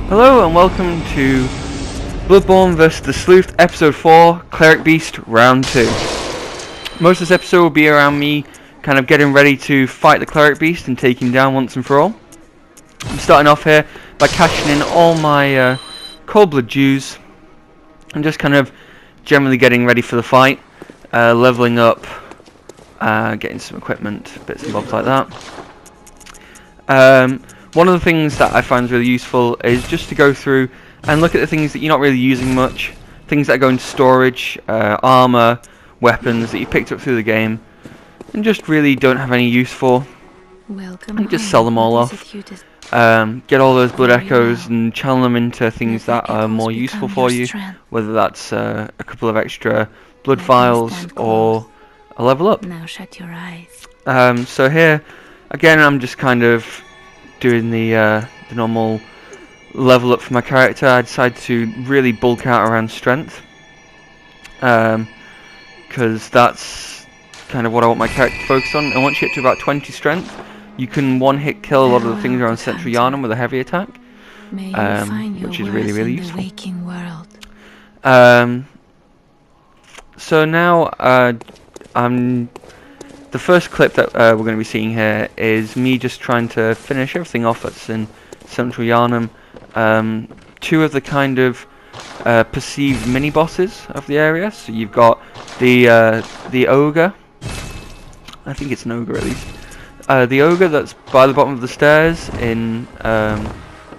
Hello and welcome to Bloodborne vs the Sleuth Episode 4, Cleric Beast Round 2. Most of this episode will be around me kind of getting ready to fight the Cleric Beast and take him down once and for all. I'm starting off here by cashing in all my cold blood dues and just kind of generally getting ready for the fight, leveling up, getting some equipment, bits and bobs like that. One of the things that I find really useful is just to go through and look at the things that you're not really using much, things that go into storage, armor, weapons that you picked up through the game, and just really don't have any use for. And just sell them all off. Get all those blood echoes and channel them into things that are more useful for you, whether that's a couple of extra blood vials or a level up. Now shut your eyes. So here, again, I'm just kind of doing the normal level up for my character. I decided to really bulk out around strength, because that's kind of what I want my character to focus on. And once you get to about 20 strength, you can one-hit kill a lot of the things around Central Yarnum with a heavy attack, which is really useful. So now the first clip that we're going to be seeing here is me just trying to finish everything off that's in Central Yarnum. Two of the kind of perceived mini-bosses of the area. So you've got the ogre. I think it's an ogre at least. The ogre that's by the bottom of the stairs in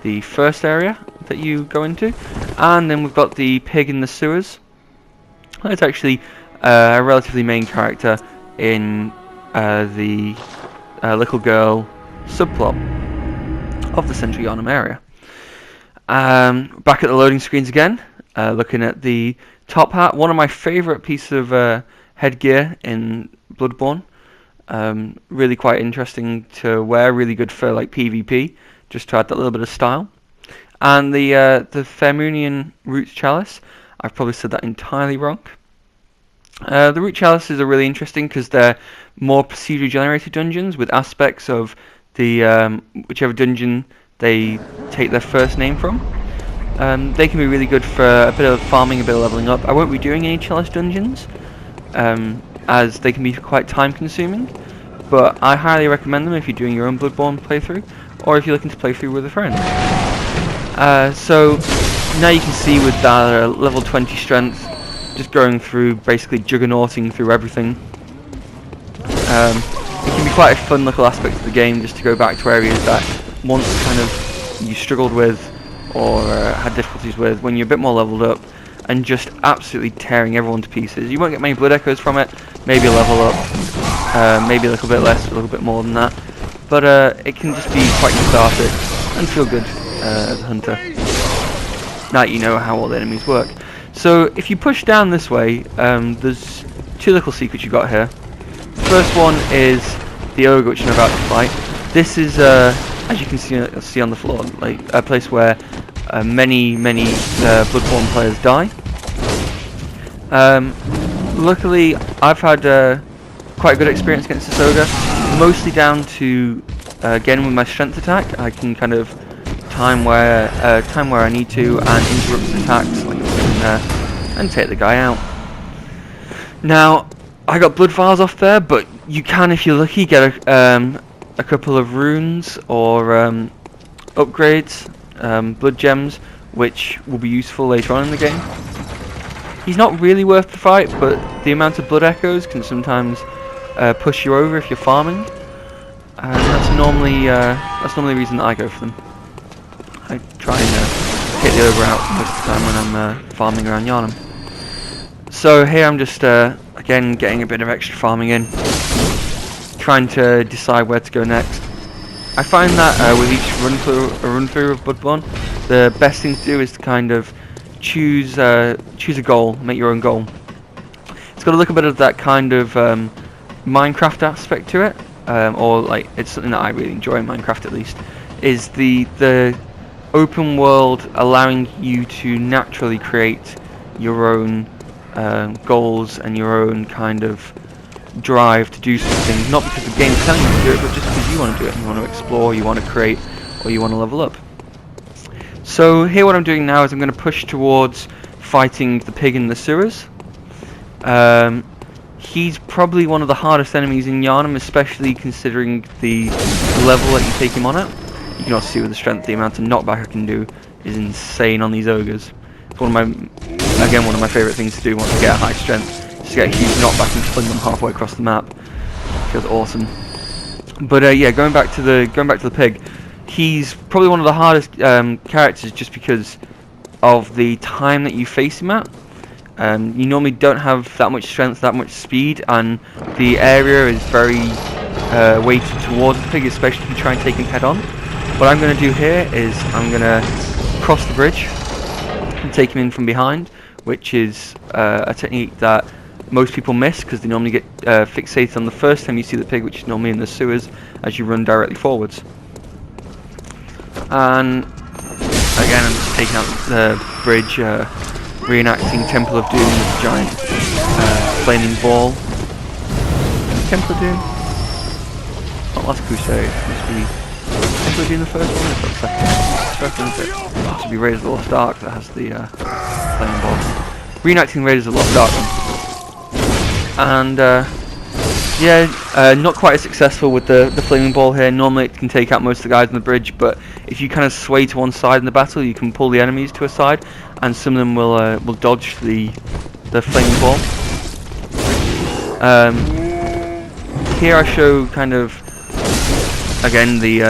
the first area that you go into. And then we've got the pig in the sewers. It's actually a relatively main character in the little girl subplot of the Central Yarnum area. Back at the loading screens again, looking at the top hat, one of my favourite pieces of headgear in Bloodborne. Really quite interesting to wear, really good for like PvP, just to add that little bit of style. And the Thermunian Root Chalice, I've probably said that entirely wrong. The Root Chalices are really interesting because they're more procedurally generated dungeons with aspects of the whichever dungeon they take their first name from. They can be really good for a bit of farming, a bit of leveling up. I won't be doing any Chalice dungeons, as they can be quite time consuming, but I highly recommend them if you're doing your own Bloodborne playthrough, or if you're looking to play through with a friend. So now you can see with that level 20 strength, just going through, basically juggernauting through everything. It can be quite a fun little aspect of the game, just to go back to areas that once kind of you struggled with or had difficulties with when you're a bit more leveled up, and just absolutely tearing everyone to pieces. You won't get many blood echoes from it, maybe a level up, maybe a little bit less, a little bit more than that, but it can just be quite cathartic and feel good as a hunter. Now you know how all the enemies work. So if you push down this way, there's two little secrets you got here. The first one is the ogre, which you're about to fight. This is, as you can see on the floor, like a place where many Bloodborne players die. Luckily, I've had quite a good experience against this ogre, mostly down to again with my strength attack. I can kind of time where I need to and interrupt his attacks, like there, and take the guy out. Now, I got blood vials off there, but you can, if you're lucky, get a couple of runes or upgrades, blood gems, which will be useful later on in the game. He's not really worth the fight, but the amount of blood echoes can sometimes push you over if you're farming, and that's normally the reason that I go for them. I try and take the ogre out most of the time when I'm farming around Yarnum. So here I'm just again getting a bit of extra farming in, trying to decide where to go next. I find that with each run through of Bloodborne, the best thing to do is to kind of choose a goal, make your own goal. It's got a little bit of that kind of Minecraft aspect to it, or like it's something that I really enjoy in Minecraft at least, is the open world allowing you to naturally create your own goals and your own kind of drive to do something, not because the game's telling you to do it, but just because you want to do it. You want to explore, you want to create, or you want to level up. So here what I'm doing now is I'm going to push towards fighting the pig in the sewers. He's probably one of the hardest enemies in Yharnam, especially considering the level that you take him on at. You can also see with the strength, the amount of knockback I can do is insane on these ogres. It's one of my favourite things to do once I get a high strength, just get a huge knockback and fling them halfway across the map. Feels awesome. But yeah, going back to the pig, he's probably one of the hardest characters just because of the time that you face him at. You normally don't have that much strength, that much speed, and the area is very weighted towards the pig, especially if you try and take him head on. What I'm going to do here is I'm going to cross the bridge and take him in from behind, which is a technique that most people miss because they normally get fixated on the first time you see the pig, which is normally in the sewers as you run directly forwards. And again, I'm just taking out the bridge, reenacting Temple of Doom with a giant flaming ball. Temple of Doom? Not Last Crusade, it must be Temple of Doom the first one, or the second? First one, is it? It should be Raiders of the Lost Ark that has the flaming ball. Reenacting Raiders of the Lost Ark. And yeah, not quite as successful with the flaming ball here. Normally it can take out most of the guys on the bridge, but if you kind of sway to one side in the battle, you can pull the enemies to a side, and some of them will dodge the flaming ball. Here I show kind of again the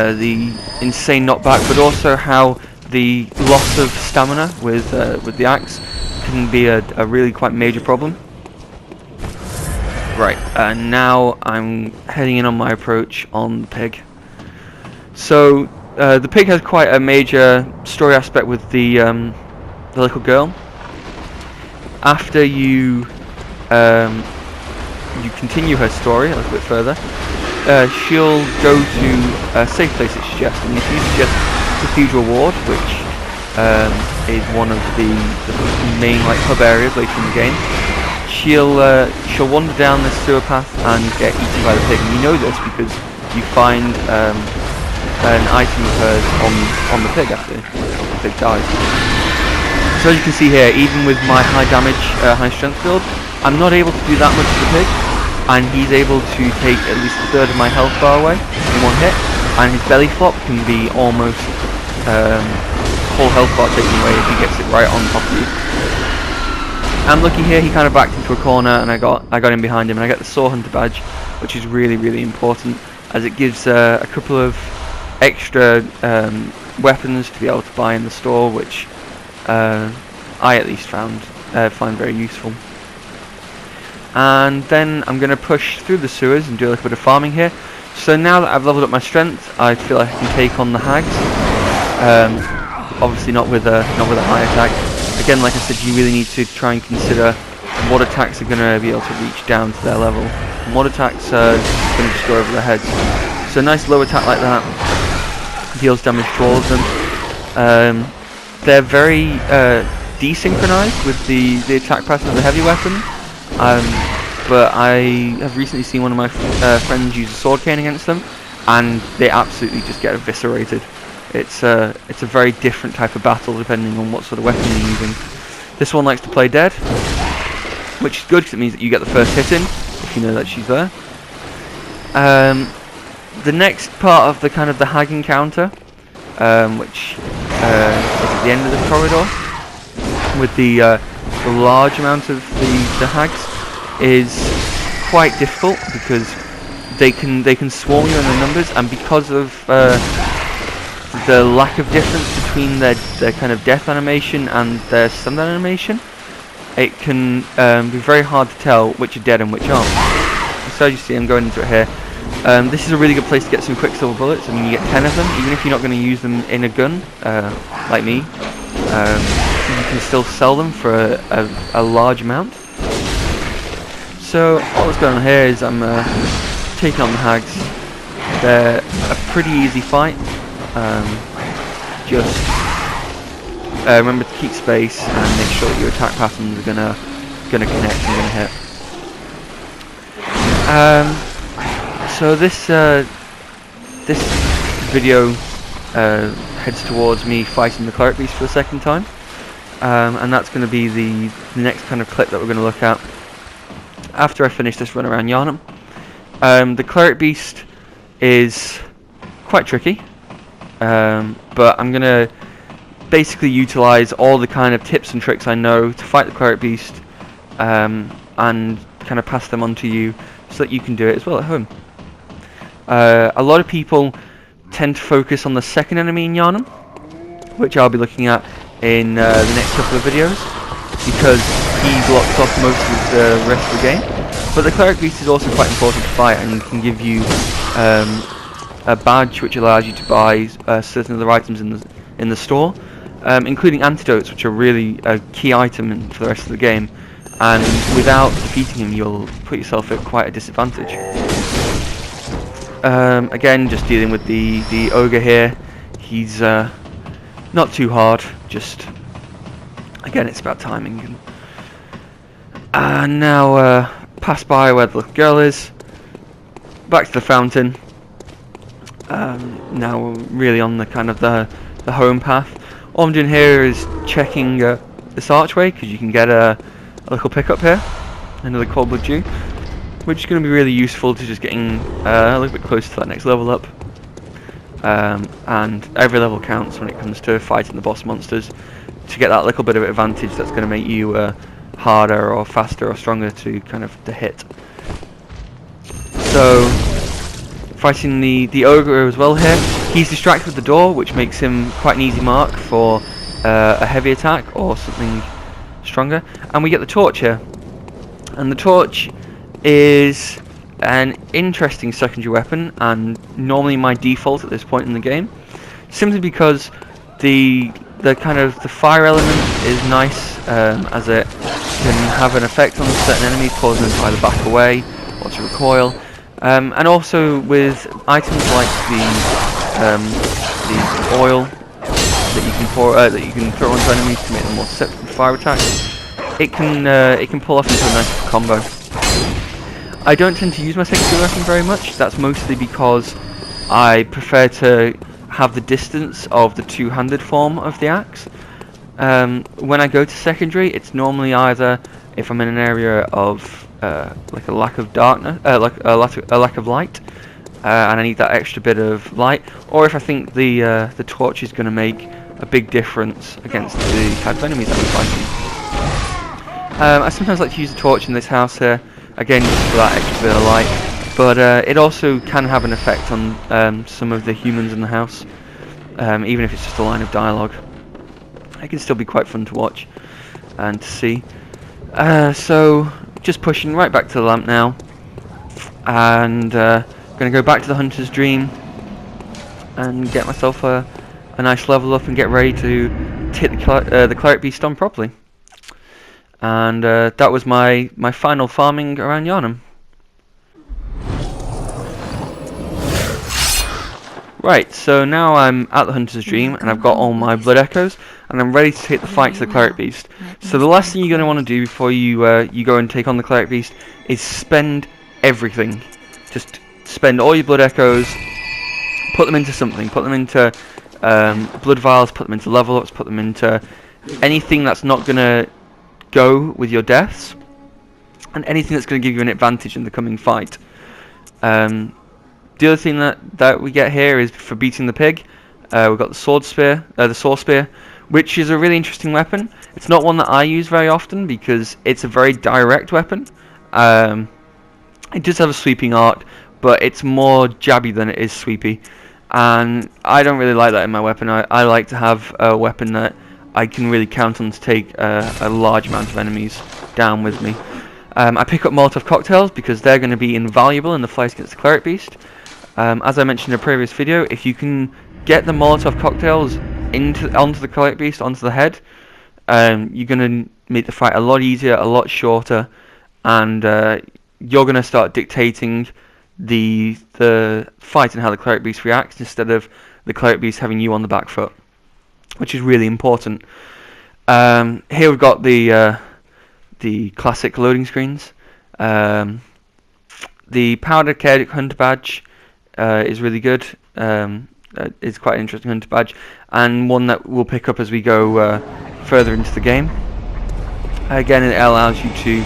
insane knockback, but also how the loss of stamina with the axe can be a really quite major problem. Right, now I'm heading in on my approach on the pig. So the pig has quite a major story aspect with the little girl. After you continue her story a little bit further, she'll go to a safe place that she suggests, and if you suggest Cathedral Ward, which is one of the main hub areas later in the game, she'll wander down this sewer path and get eaten by the pig. And you know this because you find an item of hers on the pig after the pig dies. So as you can see here, even with my high damage, high strength build, I'm not able to do that much to the pig, and he's able to take at least a third of my health bar away in one hit, and his belly flop can be almost whole health bar taken away if he gets it right on top of you. And looking here, he kind of backed into a corner, and I got in behind him, and I get the Saw Hunter badge, which is really, really important, as it gives a couple of extra weapons to be able to buy in the store, which I at least find very useful. And then I'm going to push through the sewers and do a little bit of farming here. So now that I've leveled up my strength, I feel like I can take on the hags. Obviously not with a high attack. Again, like I said, you really need to try and consider what attacks are going to be able to reach down to their level, and what attacks are going to just go over their heads. So a nice low attack like that deals damage to all of them. They're very desynchronized with the attack pattern of the heavy weapon, but I have recently seen one of my friends use a sword cane against them, and they absolutely just get eviscerated. It's a very different type of battle depending on what sort of weapon you're using. This one likes to play dead, which is good because it means that you get the first hit in if you know that she's there. The next part of the hag encounter, which is at the end of the corridor with the large amount of the hags, is quite difficult because they can swarm you in their numbers, and because of the lack of difference between their kind of death animation and their stunned animation, it can be very hard to tell which are dead and which aren't. So as you see, I'm going into it here. This is a really good place to get some quicksilver bullets. I mean, you get 10 of them, even if you're not going to use them in a gun, like me. You can still sell them for a large amount. So what's going on here is I'm taking on the hags. They're a pretty easy fight. Just remember to keep space and make sure that your attack patterns are gonna connect and gonna hit. So this video heads towards me fighting the Cleric Beast for the second time. And that's going to be the next kind of clip that we're going to look at after I finish this run around Yharnam. The Cleric Beast is quite tricky, but I'm going to basically utilize all the kind of tips and tricks I know to fight the Cleric Beast, and kind of pass them on to you so that you can do it as well at home. A lot of people tend to focus on the second enemy in Yharnam, which I'll be looking at in the next couple of videos, because he blocks off most of the rest of the game. But the Cleric Beast is also quite important to fight, and can give you a badge which allows you to buy certain other items in the store, including antidotes, which are really a key item for the rest of the game. And without defeating him, you'll put yourself at quite a disadvantage. Again, just dealing with the ogre here. He's not too hard. Just again, it's about timing. And now pass by where the little girl is. Back to the fountain. Now we're really on the kind of the home path. All I'm doing here is checking this archway, because you can get a little pickup here, another cold blood dew, which is going to be really useful to just getting a little bit closer to that next level up. And every level counts when it comes to fighting the boss monsters, to get that little bit of advantage that's going to make you harder or faster or stronger to kind of to hit. So fighting the ogre as well here. He's distracted with the door, which makes him quite an easy mark for a heavy attack or something stronger. And we get the torch here, and the torch is an interesting secondary weapon, and normally my default at this point in the game, simply because the kind of the fire element is nice, as it can have an effect on certain enemies, causing them to either back away or to recoil. And also with items like the oil that you can pour, that you can throw onto enemies to make them more susceptible to fire attacks, it can pull off into a nice combo. I don't tend to use my secondary weapon very much. That's mostly because I prefer to have the distance of the two-handed form of the axe. When I go to secondary, it's normally either if I'm in an area of like a lack of darkness, like a lack of light, and I need that extra bit of light, or if I think the torch is going to make a big difference against the type of enemies that I'm fighting. I sometimes like to use the torch in this house here, again just for that extra bit of light, but it also can have an effect on some of the humans in the house, even if it's just a line of dialogue. It can still be quite fun to watch and to see. So just pushing right back to the lamp now, and going to go back to the Hunter's Dream and get myself a nice level up and get ready to hit the Cleric Beast on properly. And that was my final farming around Yharnam. Right, so now I'm at the Hunter's Dream, and I've got all my blood echoes, and I'm ready to take the fight to the Cleric Beast. So the last thing you're going to want to do before you go and take on the Cleric Beast is spend everything. Just spend all your blood echoes, put them into something, put them into blood vials, put them into level ups, put them into anything that's not going to go with your deaths, and anything that's going to give you an advantage in the coming fight. The other thing that we get here is for beating the pig. We've got the sword spear, which is a really interesting weapon. It's not one that I use very often because it's a very direct weapon. It does have a sweeping arc, but it's more jabby than it is sweepy, and I don't really like that in my weapon. I like to have a weapon that I can really count on to take a large amount of enemies down with me. I pick up Molotov cocktails because they're going to be invaluable in the fight against the Cleric Beast. As I mentioned in a previous video, if you can get the Molotov cocktails onto the Cleric Beast, onto the head, you're going to make the fight a lot easier, a lot shorter, and you're going to start dictating the fight and how the Cleric Beast reacts, instead of the Cleric Beast having you on the back foot, which is really important. Here we've got the classic loading screens. The powdered Cleric Hunter badge is really good. is quite an interesting hunter badge, and one that we'll pick up as we go further into the game. Again, it allows you to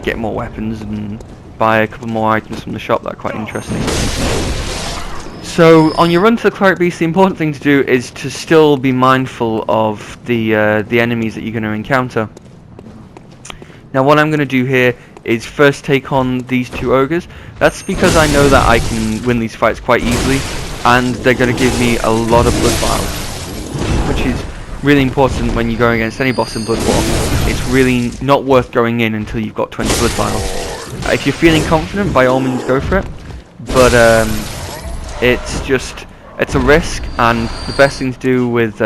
get more weapons and buy a couple more items from the shop that are quite interesting. So on your run to the Cleric Beast, the important thing to do is to still be mindful of the enemies that you're going to encounter. Now what I'm going to do here is first take on these two ogres. That's because I know that I can win these fights quite easily, and they're going to give me a lot of blood vials, which is really important when you're going against any boss in Bloodborne. It's really not worth going in until you've got 20 blood vials. If you're feeling confident, by all means go for it, but it's a risk, and the best thing to do with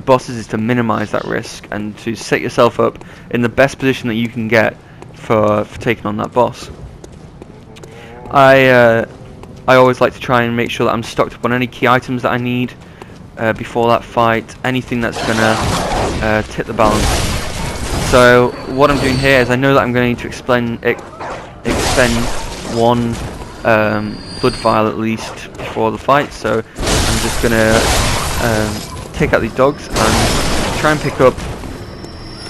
bosses is to minimize that risk and to set yourself up in the best position that you can get for taking on that boss. I always like to try and make sure that I'm stocked up on any key items that I need before that fight, anything that's gonna tip the balance. So what I'm doing here is I know that I'm going to expend one blood vial at least before the fight, so I'm just gonna take out these dogs and try and pick up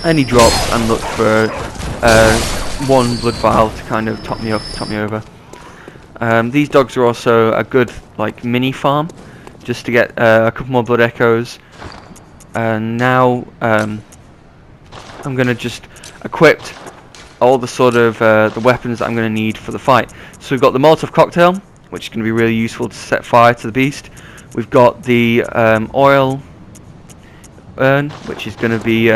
any drops and look for one blood vial to kind of top me over. These dogs are also a good like mini farm, just to get a couple more blood echoes. And now I'm gonna just equip all the sort of the weapons that I'm gonna need for the fight. So we've got the Molotov cocktail, which is gonna be really useful to set fire to the beast. We've got the oil urn, which is gonna be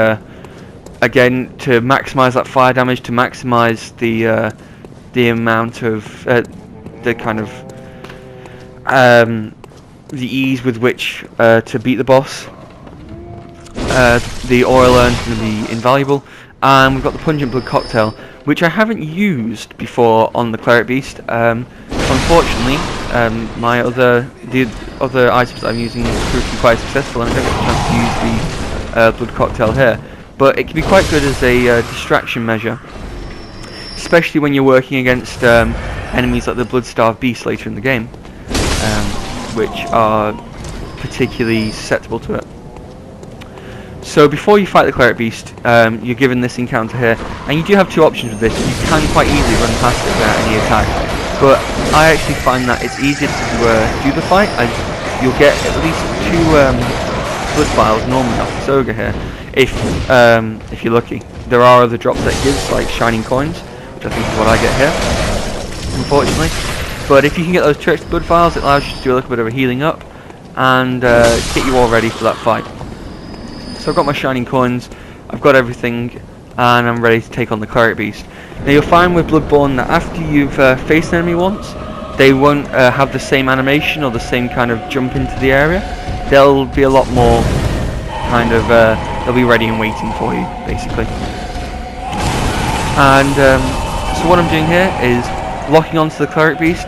again to maximize that fire damage, to maximize the amount of the kind of the ease with which to beat the boss. The oil urn is going to be invaluable, and we've got the pungent blood cocktail, which I haven't used before on the Cleric Beast. Unfortunately, the other items that I'm using proved to be quite successful, and I don't get the chance to use the blood cocktail here. But it can be quite good as a distraction measure, especially when you're working against enemies like the blood-starved beast later in the game, which are particularly susceptible to it. So before you fight the Cleric Beast, you're given this encounter here, and you do have two options with this. You can quite easily run past it without any attack, but I actually find that it's easier to do the fight, as you'll get at least two blood vials normally off this ogre here. If you're lucky. There are other drops that it gives, like shining coins, which I think is what I get here, unfortunately. But if you can get those tricked blood vials, it allows you to do a little bit of a healing up and get you all ready for that fight. So I've got my shining coins, I've got everything, and I'm ready to take on the Cleric Beast. Now you'll find with Bloodborne that after you've faced an enemy once, they won't have the same animation or the same kind of jump into the area. They'll be a lot more kind of they'll be ready and waiting for you, basically. And so what I'm doing here is locking onto the Cleric Beast.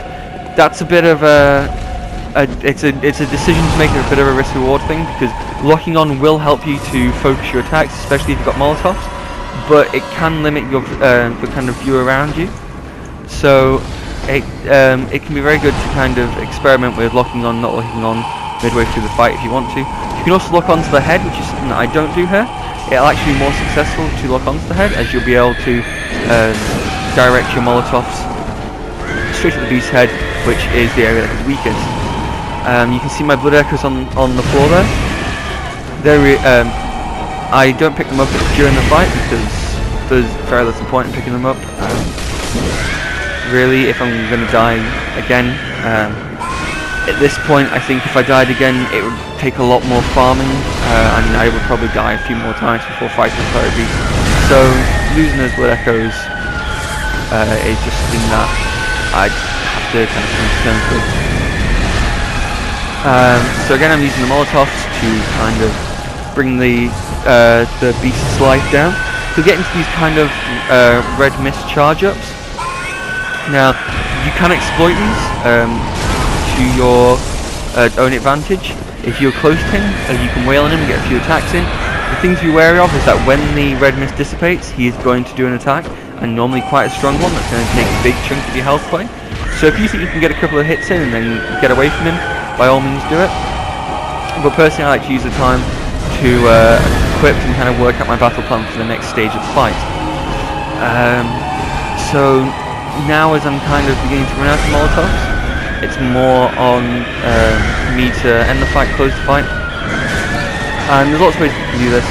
That's a bit of it's a decision to make, a bit of a risk reward thing, because locking on will help you to focus your attacks, especially if you've got Molotovs, but it can limit your the kind of view around you. So it can be very good to kind of experiment with locking on, not locking on midway through the fight if you want to. You can also lock onto the head, which is something that I don't do here. It'll actually be more successful to lock onto the head, as you'll be able to direct your Molotovs straight at the beast's head, which is the area that is weakest. You can see my blood echoes on the floor there. I don't pick them up during the fight because there's very little point in picking them up. Really, if I'm going to die again, at this point I think if I died again it would take a lot more farming, and I would probably die a few more times before fighting the Cleric Beast. So losing those blood echoes is just something that I'd have to kind of come to terms with. So again, I'm using the Molotovs to kind of bring the beast's life down. So get into these kind of red mist charge ups. Now you can exploit these to your own advantage. If you're close to him, you can wail on him and get a few attacks in. The thing to be wary of is that when the red mist dissipates, he is going to do an attack, and normally quite a strong one that's going to take a big chunk of your health away. So if you think you can get a couple of hits in and then get away from him, by all means do it. But personally, I like to use the time to equip and kind of work out my battle plan for the next stage of the fight. So now, as I'm kind of beginning to run out of Molotovs, it's more on me to end the fight, close the fight. And there's lots of ways you can do this.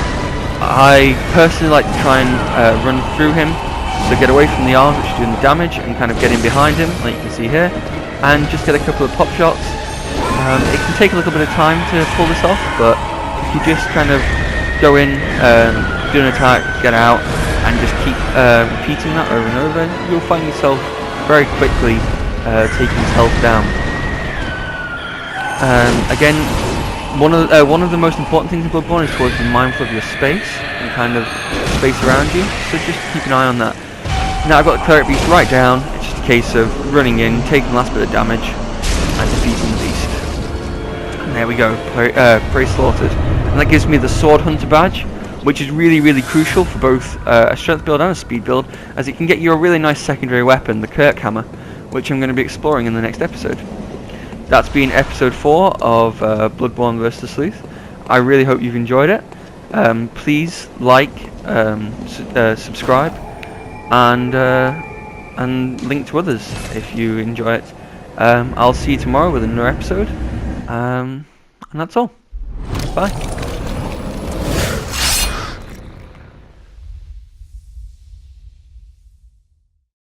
I personally like to try and run through him, so get away from the arms which are doing the damage, and kind of get in behind him, like you can see here, and just get a couple of pop shots. It can take a little bit of time to pull this off, but if you just kind of go in, do an attack, get out, and just keep repeating that over and over, you'll find yourself very quickly taking his health down. Again, one of the most important things in Bloodborne is to always be mindful of your space and kind of space around you, so just keep an eye on that. Now I've got the Cleric beast right down. It's just a case of running in, taking the last bit of damage, and defeating the beast. And there we go, prey slaughtered. And that gives me the Sword Hunter badge, which is really crucial for both a strength build and a speed build, as it can get you a really nice secondary weapon, the Cleric hammer, which I'm going to be exploring in the next episode. That's been episode 4 of Bloodborne vs. Sleuth. I really hope you've enjoyed it. Please like, subscribe, and link to others if you enjoy it. I'll see you tomorrow with another episode, and that's all. Bye.